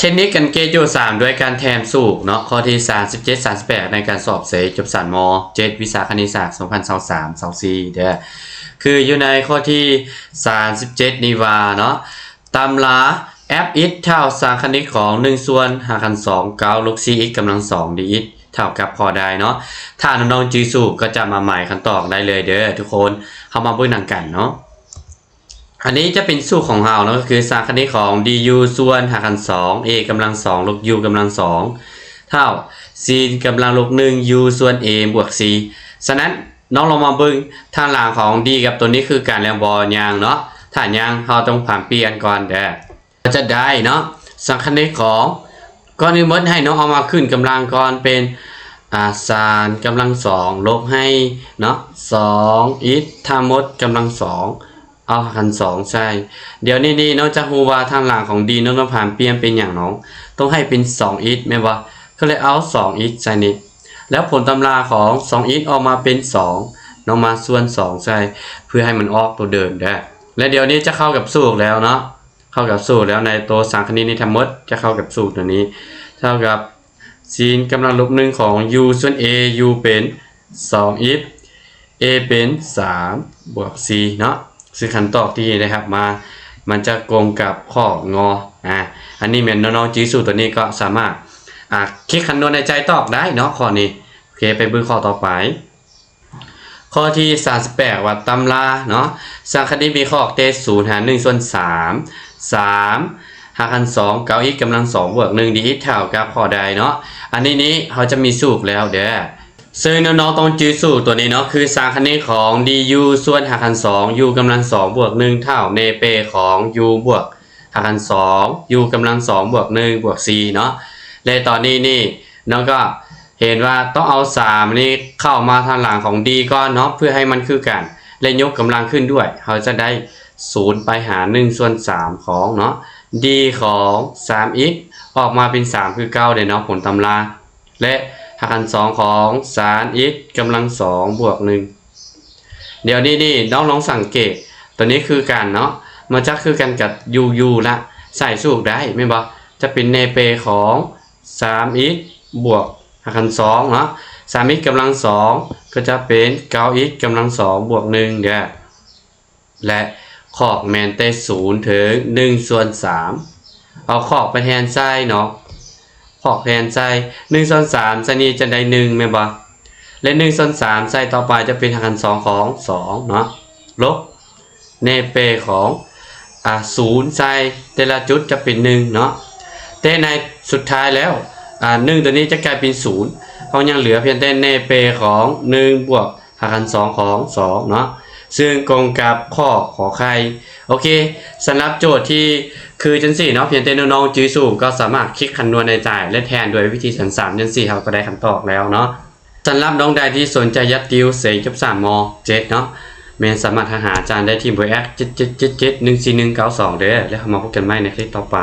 คนิคกันเกณฑ์อยู่3ด้วยการแทนสูตรเนาะข้อที่37 38ในการสอบเสจบสานม7วิชาคณิตศาสตร์2023 24เด้อคืออยู่ในข้อที่37นี้ว่าเนาะตำราf x เท่าสารคณิตของ1ส่วน5 2 9ลบ 4x กำลัง2 dx เท่ากับพอได้เนาะถ้าน้องๆจีสูก็จะมาใหม่ขั้นตอนได้เลยเด้อทุกคนเข้ามาเบิ่งหนังกันเนาะอันนี้จะเป็นสูตรของเราเนาะก็คือสารคณิตของ du ส่วน5 2 a กำลัง2ลบ u กำลัง2เท่า c กำลังลบ1 u ส่วน a บวก c ฉะนั้นน้องลองมาเบิ่งทางหลังของ d กับตัวนี้คือการแรงบอลยางเนาะถ้ายางเราต้องผ่านเปลี่ยนก่อนเด้อจะได้เนาะสารคณิตของก้อนนี้มดให้น้องเอามาขึ้นกำลังก่อนเป็นสารกำลัง2ลบให้เนาะ2 x ถ้ามดกำลัง2เอาหัน2ใช่เดี๋ยวนี้น้องจะฮูว่าทางหลังของ d น้องต้องผ่านเปลี่ยนเป็นอย่างน้องต้องให้เป็น2 x แม่นบ่ก็เลยเอา2 x ใส่นี่แล้วผลตำราของ2 x ออกมาเป็น2น้องมาส่วน2ใช่เพื่อให้มันออกตัวเดิมได้และเดี๋ยวนี้จะเข้ากับสูตรแล้วเนาะเข้ากับสูตรแล้วในตัวสารคณิตนี้ทั้งหมดจะเข้ากับสูตรตัวนี้เท่ากับsin กำลังลบ1ของ u ส่วน a u เป็น 2x a เป็น3บวก c เนาะซึ่งขั้นตอนที่นะครับมันจะกงกับข้องออันนี้แม่นน้องๆจีสูตรตัวนี้ก็สามารถคิดคำนวณในใจตอบได้เนาะข้อนี้โอเคไปเบิ่งข้อต่อไปข้อที่38วัดตำราเนาะสารคณิตมีข้อเต0หาร1ส่วน3 5 2 9 x กำลัง2บวก1 dx เท่ากับพอได้เนาะอันนี้เขาจะมีสูตรแล้วเด้อซึ่งน้องๆต้องจื้อสูตรตัวนี้เนาะคือสารคณิตของ du ส่วน5 2 u กำลัง2บวก1เท่าเนเปของ u บวก5 2 u กำลัง2บวก1บวก c เนาะและตอนนี้น้องก็เห็นว่าต้องเอา3นี้เข้ามาทางหลังของ d ก่อนเนาะเพื่อให้มันคือกันและยกกำลังขึ้นด้วยเขาจะได้0ไปหา1ส่วน3ของเนาะd ของ 3x ออกมาเป็น3คือ9เด้เนาะผลตำราและ5 2ของ 3x กำลัง2บวก1เดี๋ยวนี้น้องลองสังเกตตัวนี้คือกันเนาะมันจะคือกันกับ u ละใส่สูตรได้ไม่บอกจะเป็นเนเปของ 3x บวก5 2เนาะ 3x กำลัง2ก็จะเป็น 9x กำลัง2บวก1เด้อและขอบแมนเต0ถึง1ส่วน3เอาขอบไปแทนไส้เนาะขอบแทนไส้1ส่วน3ไส้นี้จะได้1แม่นบ่และ1ส่วน3ไส้ต่อไปจะเป็นหาร2ของ2เนาะลบเนเปของ0ไส้แต่ละจุดจะเป็น1เนาะแต่ในสุดท้ายแล้ว1ตัวนี้จะกลายเป็น0เพราะยังเหลือเพียงแต่เนเปของ1บวกหาร2ของ2เนาะซึ่งกงกับข้อขอไข่โอเคสำหรับโจทย์ที่คือจังสี่เนาะเพียงแต่น้องๆจื้อสูก็สามารถคิดคำนวณในใจและแทนโดยวิธีสัน3จังสี่เราก็ได้คำตอบแล้วเนาะสำหรับน้องใดที่สนใจยัดติวเสก3ม7เนาะแม่สามารถหาอาจารย์ได้ที่เบอร์แอค7777 14192เด้อแล้วมาพบกันใหม่ในคลิปต่อไป